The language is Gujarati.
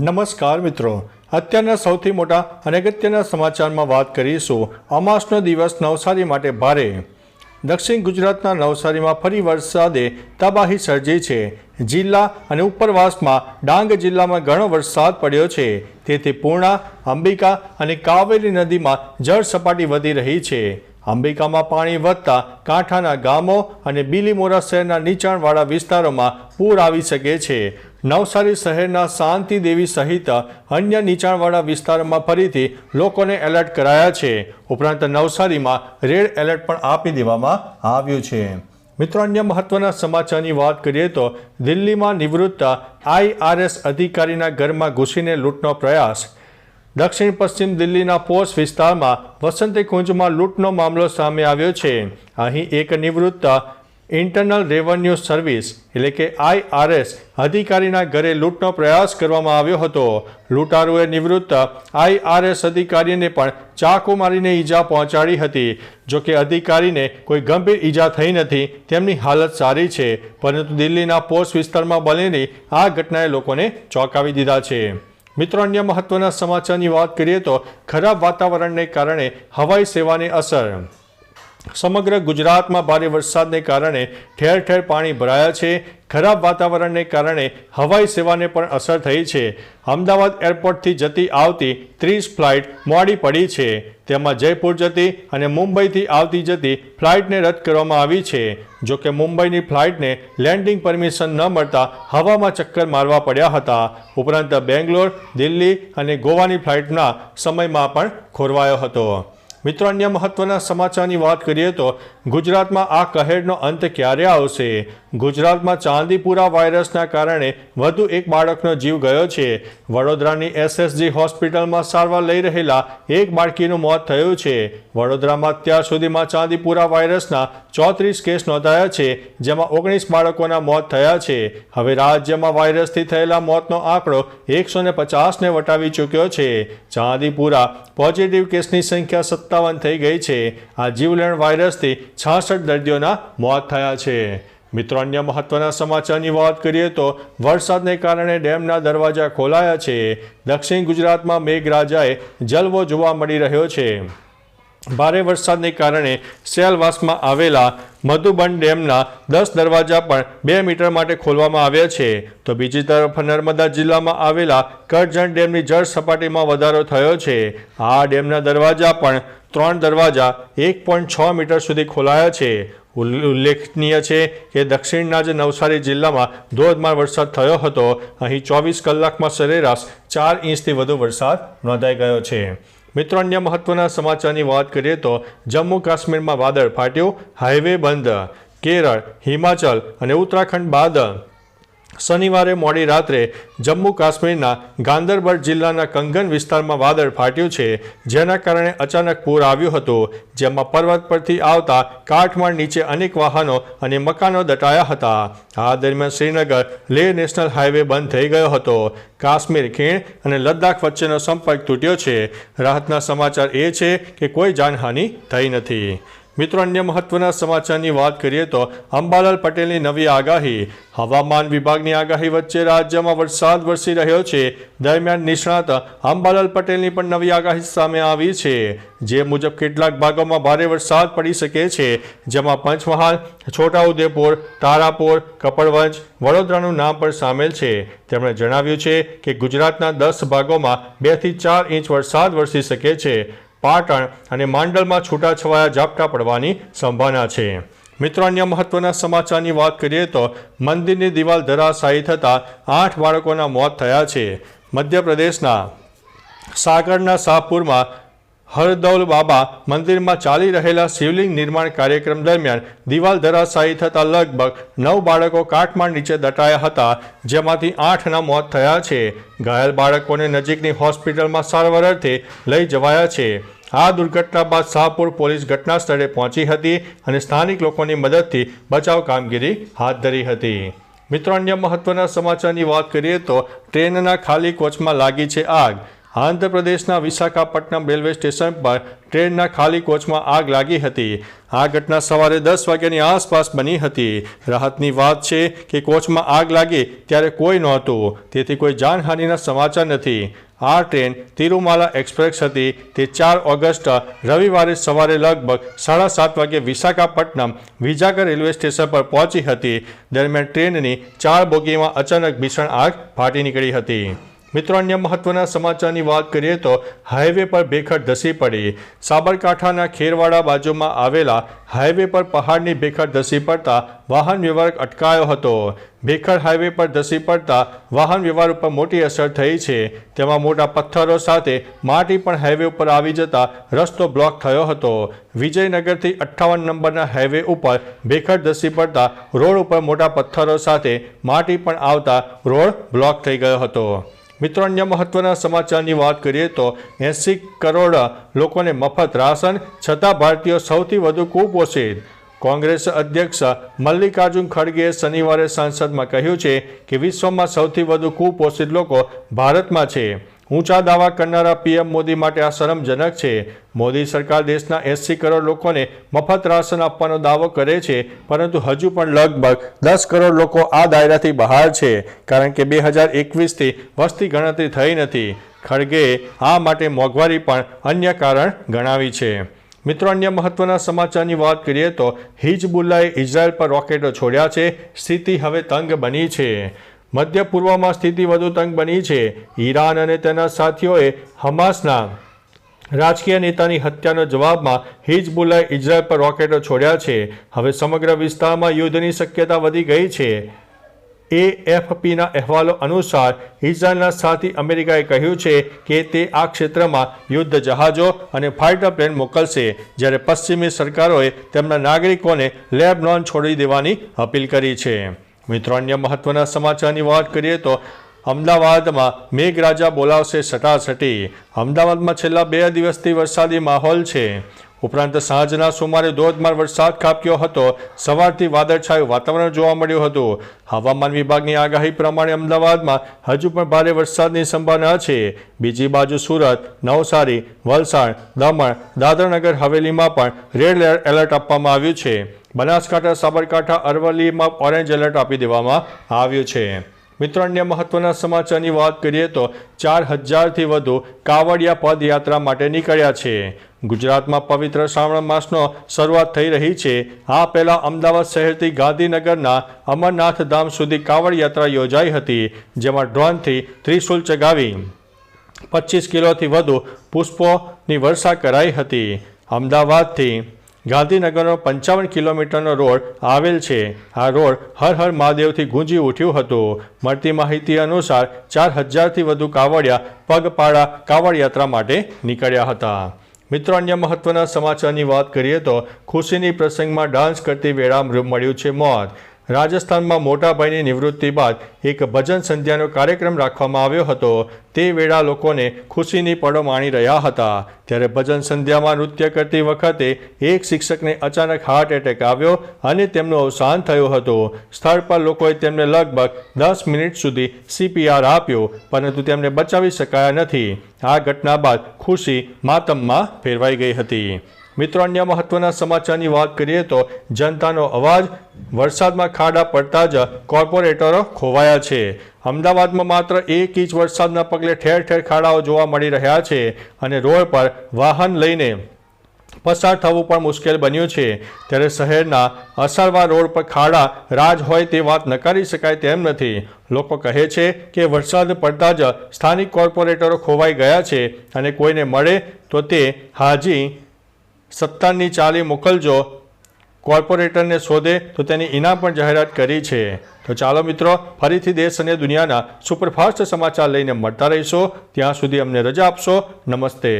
નમસ્કાર મિત્રો, અત્યારના સૌથી મોટા અને અગત્યના સમાચારમાં વાત કરીશું. અમાસનો દિવસ નવસારી માટે ભારે. દક્ષિણ ગુજરાતના નવસારીમાં ફરી વરસાદે તબાહી સર્જી છે. જિલ્લા અને ઉપરવાસમાં ડાંગ જિલ્લામાં ઘણો વરસાદ પડ્યો છે. તેથી પૂર્ણા, અંબિકા અને કાવેરી નદીમાં જળ સપાટી વધી રહી છે. અંબિકામાં પાણી વધતા કાંઠાના ગામો અને બીલીમોરા શહેરના નીચાણવાળા વિસ્તારોમાં પૂર આવી શકે છે. નવસારી શહેરના શાંતિ દેવી સહિત અન્ય નીચાણવાળા વિસ્તારોમાં ફરીથી લોકોને એલર્ટ કરાયા છે. ઉપરાંત નવસારીમાં રેડ એલર્ટ પણ આપી દેવામાં આવ્યું છે. મિત્રો, અન્ય મહત્વના સમાચારની વાત કરીએ તો દિલ્હીમાં નિવૃત્ત IRS અધિકારીના ઘરમાં ઘૂસીને લૂંટનો પ્રયાસ. દક્ષિણ પશ્ચિમ દિલ્હીના પોશ વિસ્તારમાં વસંતી કુંજમાં લૂંટનો મામલો સામે આવ્યો છે. અહીં એક નિવૃત્ત ઇન્ટરનલ રેવન્યુ સર્વિસ એટલે કે IRS અધિકારીના ઘરે લૂંટનો પ્રયાસ કરવામાં આવ્યો હતો. લૂંટારુએ નિવૃત્ત IRS અધિકારીને પણ ચાકુ મારીને ઈજા પહોંચાડી હતી. જોકે અધિકારીને કોઈ ગંભીર ઈજા થઈ નથી. તેમની હાલત સારી છે. પરંતુ દિલ્હીના પોશ વિસ્તારમાં બનેલી આ ઘટનાએ લોકોને ચોંકાવી દીધા છે. મિત્રો, અન્ય મહત્વના સમાચારની વાત કરીએ તો ખરાબ વાતાવરણને કારણે હવાઈ સેવાને અસર. સમગ્ર ગુજરાતમાં ભારે વરસાદને કારણે ઠેર ઠેર પાણી ભરાયા છે. ખરાબ વાતાવરણને કારણે હવાઈ સેવાને પણ અસર થઈ છે. અમદાવાદ એરપોર્ટથી જતી આવતી 30 ફ્લાઇટ મોડી પડી છે. તેમાં જયપુર જતી અને મુંબઈથી આવતી જતી ફ્લાઇટને રદ કરવામાં આવી છે. જોકે મુંબઈની ફ્લાઇટને લેન્ડિંગ પરમિશન ન મળતા હવામાં ચક્કર મારવા પડ્યા હતા. ઉપરાંત બેંગ્લોર, દિલ્હી અને ગોવાની ફ્લાઇટના સમયમાં પણ ખોરવાયો હતો. મિત્રો, અન્ય મહત્વના સમાચારની વાત કરીએ તો ગુજરાતમાં આ કહેરનો અંત ક્યારે આવશે? ગુજરાતમાં ચાંદીપુરા વાયરસના કારણે વધુ એક બાળકનો જીવ ગયો છે. વડોદરાની SSG હોસ્પિટલમાં સારવાર લઈ રહેલા એક બાળકીનું મોત થયું છે. વડોદરામાં અત્યાર સુધીમાં ચાંદીપુરા વાયરસના 34 કેસ નોંધાયા છે, જેમાં 19 બાળકોના મોત થયા છે. હવે રાજ્યમાં વાયરસથી થયેલા મોતનો આંકડો 150ને વટાવી ચૂક્યો છે. ચાંદીપુરા પોઝિટિવ કેસની સંખ્યા 57 થઈ ગઈ છે. આ જીવલેણ વાયરસથી 66 દર્દીઓના મોત થયા છે. મિત્રો, અન્ય મહત્વના સમાચારની વાત કરીએ તો વરસાદને કારણે ડેમના દરવાજા ખોલાયા છે. દક્ષિણ ગુજરાતમાં મેઘરાજાએ જલવો જોવા મળી રહ્યો છે. ભારે વરસાદને કારણે સેલવાસમાં આવેલા મધુબન ડેમના 10 દરવાજા પણ 2 મીટર માટે ખોલવામાં આવ્યા છે. તો બીજી તરફ નર્મદા જિલ્લામાં આવેલા કરજણ ડેમની જળ સપાટીમાં વધારો થયો છે. આ ડેમના દરવાજા પણ 3 દરવાજા 1.6 મીટર સુધી ખોલાયા છે. ઉલ્લેખનીય છે કે દક્ષિણના જ નવસારી જિલ્લામાં ધોધમાર વરસાદ થયો હતો. અહીં 24 કલાકમાં સરેરાશ 4 ઇંચથી વધુ વરસાદ નોંધાઈ ગયો છે. મિત્રો, અન્ય મહત્વના સમાચારની વાત કરીએ તો જમ્મુ કાશ્મીરમાં વાદળ ફાટ્યું, હાઈવે બંધ. કેરળ, હિમાચલ અને ઉત્તરાખંડ બાદ શનિવારે મોડી રાત્રે જમ્મુ કાશ્મીરના ગાંદરબલ જિલ્લાના કંગન વિસ્તારમાં વાદળ ફાટ્યું છે, જેના કારણે અચાનક પૂર આવ્યું હતું. જેમાં પર્વત પરથી આવતા કાઠમાળ નીચે અનેક વાહનો અને મકાનો દટાયા હતા. આ દરમિયાન શ્રીનગર લેહ નેશનલ હાઈવે બંધ થઈ ગયો હતો. કાશ્મીર, ખીણ અને લદ્દાખ વચ્ચેનો સંપર્ક તૂટ્યો છે. રાહતના સમાચાર એ છે કે કોઈ જાનહાનિ થઈ નથી. મિત્રો, અન્ય મહત્વના સમાચારની વાત કરીએ તો અંબાલાલ પટેલની નવી આગાહી. હવામાન વિભાગની આગાહી વચ્ચે રાજ્યમાં વરસાદ વરસી રહ્યો છે. દરમિયાન નિષ્ણાત અંબાલાલ પટેલની પણ નવી આગાહી સામે આવી છે, જે મુજબ કેટલાક ભાગોમાં ભારે વરસાદ પડી શકે છે, જેમાં પંચમહાલ, છોટાઉદેપુર, તારાપુર, કપડવંજ, વડોદરાનું નામ પણ સામેલ છે. તેમણે જણાવ્યું છે કે ગુજરાતના 10 ભાગોમાં 2 થી 4 ઇંચ વરસાદ વરસી શકે છે. પાટણ અને માંડલમાં છૂટાછવાયા ઝાપટા પડવાની સંભાવના છે. મિત્રો, અન્ય મહત્વના સમાચારની વાત કરીએ તો મંદિરની દિવાલ ધરાશાયી થતાં 8 બાળકોના મોત થયા છે. મધ્યપ્રદેશના સાગરના શાહપુરમાં હરદૌલ બાબા મંદિરમાં ચાલી રહેલા શિવલિંગ નિર્માણ કાર્યક્રમ દરમિયાન દિવાલ ધરાશાયી થતાં લગભગ 9 બાળકો કાટમાળ નીચે દટાયા હતા, જેમાંથી 8ના મોત થયા છે. ઘાયલ બાળકોને નજીકની હોસ્પિટલમાં સારવાર અર્થે લઈ જવાયા છે. આ દુર્ઘટના બાદ શાહપુર પોલીસ ઘટના સ્થળે પહોંચી હતી અને સ્થાનિક લોકોની મદદથી બચાવ કામગીરી હાથ ધરી હતી. મિત્રો, અન્ય મહત્વના સમાચારની વાત કરીએ તો ટ્રેનના ખાલી કોચમાં લાગી છે આગ. આંધ્રપ્રદેશના વિશાખાપટ્ટનમ રેલવે સ્ટેશન પર ટ્રેનના ખાલી કોચમાં આગ લાગી હતી. આ ઘટના સવારે 10 વાગ્યાની આસપાસ બની હતી. રાહતની વાત છે કે કોચમાં આગ લાગી ત્યારે કોઈ નહોતું, તેથી કોઈ જાનહાનિના સમાચાર નથી. આ ટ્રેન તિરુમાલા એક્સપ્રેસ હતી. તે 4 ઓગસ્ટ રવિવારે સવારે લગભગ 7:30 વાગે વિશાખાપટ્ટનમ વિજાગર રેલવે સ્ટેશન પર પહોંચી હતી. દરમિયાન ટ્રેનની 4 બોગીમાં અચાનક ભીષણ આગ ફાટી નીકળી હતી. મિત્રો, અન્ય મહત્વના સમાચારની વાત કરીએ તો હાઈવે પર ભેખડ ધસી પડી. સાબરકાંઠાના ખેરવાડા બાજુમાં આવેલા હાઈવે પર પહાડની ભેખડ ધસી પડતા વાહન વ્યવહાર અટકાયો હતો. ભેખડ હાઈવે પર ધસી પડતા વાહન વ્યવહાર ઉપર મોટી અસર થઈ છે. તેમાં મોટા પથ્થરો સાથે માટી પણ હાઈવે ઉપર આવી જતા રસ્તો બ્લોક થયો હતો. વિજયનગરથી 58 નંબરના હાઈવે ઉપર ભેખડ ધસી પડતા રોડ ઉપર મોટા પથ્થરો સાથે માટી પણ આવતા રોડ બ્લોક થઈ ગયો હતો. મિત્રો, અન્ય મહત્વના સમાચારની વાત કરીએ તો 80 કરોડ લોકોને મફત રાશન, છતાં ભારતીયો સૌથી વધુ કુપોષિત. કોંગ્રેસ અધ્યક્ષ મલ્લિકાર્જુન ખડગેએ શનિવારે સંસદમાં કહ્યું છે કે વિશ્વમાં સૌથી વધુ કુપોષિત લોકો ભારતમાં છે. ઊંચા દાવા કરનારા પીએમ મોદી માટે આ શરમજનક છે. મોદી સરકાર દેશના 80 કરોડ લોકોને મફત રાશન આપવાનો દાવો કરે છે, પરંતુ હજુ પણ લગભગ 10 કરોડ લોકો આ દાયરાથી બહાર છે, કારણ કે 2021થી વસ્તી ગણતરી થઈ નથી. ખડગેએ આ માટે મોંઘવારી પણ અન્ય કારણ ગણાવી છે. મિત્રો, અન્ય મહત્વના સમાચારની વાત કરીએ તો હિઝબુલ્લાએ ઇઝરાયલ પર રોકેટો છોડ્યા છે. સ્થિતિ હવે તંગ બની છે. મધ્ય પૂર્વમાં સ્થિતિ વધુ તંગ બની છે. ઈરાન અને તેના સાથીઓએ હમાસના રાજકીય નેતાની હત્યાનો જવાબમાં હિઝબુલ્લાએ ઇઝરાયલ પર રોકેટો છોડ્યા છે. હવે સમગ્ર વિસ્તારમાં યુદ્ધની શક્યતા વધી ગઈ છે. AFPના અહેવાલો અનુસાર ઇઝરાયલના સાથી અમેરિકાએ કહ્યું છે કે તે આ ક્ષેત્રમાં યુદ્ધ જહાજો અને ફાઇટર પ્લેન મોકલશે, જ્યારે પશ્ચિમી સરકારોએ તેમના નાગરિકોને લેબનોન છોડી દેવાની અપીલ કરી છે. મિત્રો, અન્ય મહત્વના સમાચારની વાત કરીએ તો અમદાવાદમાં મેઘરાજા બોલાવશે સટાસટી. અમદાવાદમાં છેલ્લા 2 દિવસથી વરસાદી માહોલ છે. ઉપરાંત સાંજના સુમારે ધોધમાર વરસાદ ખાબક્યો હતો. સવારથી વાદળછાયું વાતાવરણ જોવા મળ્યું હતું. હવામાન વિભાગની આગાહી પ્રમાણે અમદાવાદમાં હજુ પણ ભારે વરસાદની સંભાવના છે. બીજી બાજુ સુરત, નવસારી, વલસાડ, દમણ, દાદરાનગર હવેલીમાં પણ રેડ એલર્ટ આપવામાં આવ્યું છે. બનાસકાંઠા, સાબરકાંઠા, અરવલ્લીમાં ઓરેન્જ એલર્ટ આપી દેવામાં આવ્યું છે. મિત્રો, અન્ય મહત્વના સમાચારની વાત કરીએ તો 4000થી વધુ કાવડિયા પદયાત્રા માટે નીકળ્યા છે. ગુજરાતમાં પવિત્ર શ્રાવણ માસનો શરૂઆત થઈ રહી છે. આ પહેલા અમદાવાદ શહેરથી ગાંધીનગરના અમરનાથ ધામ સુધી કાવડ યાત્રા યોજાઈ હતી, જેમાં ડ્રોનથી ત્રિશુલ ચગાવી 25 કિલોથી વધુ પુષ્પોની વર્ષા કરાઈ હતી. અમદાવાદથી ગાંધીનગરનો 55 કિલોમીટરનો રોડ આવેલ છે. આ રોડ હર હર મહાદેવથી ગુંજી ઉઠ્યું હતું. મળતી માહિતી અનુસાર 4000થી વધુ કાવડિયા પગપાળા કાવડ યાત્રા માટે નીકળ્યા હતા. મિત્રો, અન્ય મહત્વના સમાચારની વાત કરીએ તો ખુશીની પ્રસંગમાં ડાન્સ કરતી વેળા મળ્યું છે મોત. રાજસ્થાનમાં મોટાભાઈની નિવૃત્તિ બાદ એક ભજન સંધ્યાનો કાર્યક્રમ રાખવામાં આવ્યો હતો. તે વેળા લોકોને ખુશીની પળો માણી રહ્યા હતા. ત્યારે ભજન સંધ્યામાં નૃત્ય કરતી વખતે એક શિક્ષકને અચાનક હાર્ટ એટેક આવ્યો અને તેમનું અવસાન થયું હતું. સ્થળ પર લોકોએ તેમને લગભગ 10 મિનિટ સુધી CPR આપ્યું, પરંતુ તેમને બચાવી શકાયા નથી. આ ઘટના બાદ ખુશી માતમમાં ફેરવાઈ ગઈ હતી. મિત્રો, અન્ય મહત્વના સમાચારની વાત કરીએ તો જનતાનો અવાજ. વરસાદમાં ખાડા પડતા જ કોર્પોરેટરો ખોવાયા છે. અમદાવાદમાં માત્ર 1 ઇંચ વરસાદના પગલે ઠેર ઠેર ખાડાઓ જોવા મળી રહ્યા છે અને રોડ પર વાહન લઈને પસાર થવું પણ મુશ્કેલ બન્યું છે. ત્યારે શહેરના અસારવા રોડ પર ખાડા રાજ હોય તે વાત નકારી શકાય તેમ નથી. લોકો કહે છે કે વરસાદ પડતા જ સ્થાનિક કોર્પોરેટરો ખોવાઈ ગયા છે અને કોઈને મળે તો તે હાજી સત્તાની ચાલી મોકલજો. કોર્પોરેટરને શોધે તો તેની ઇનામ પણ જાહેરાત કરી છે. તો ચાલો મિત્રો, ફરીથી દેશ અને દુનિયાના સુપરફાસ્ટ સમાચાર લઈને મળતા રહીશો. ત્યાં સુધી અમને રજા આપશો. નમસ્તે.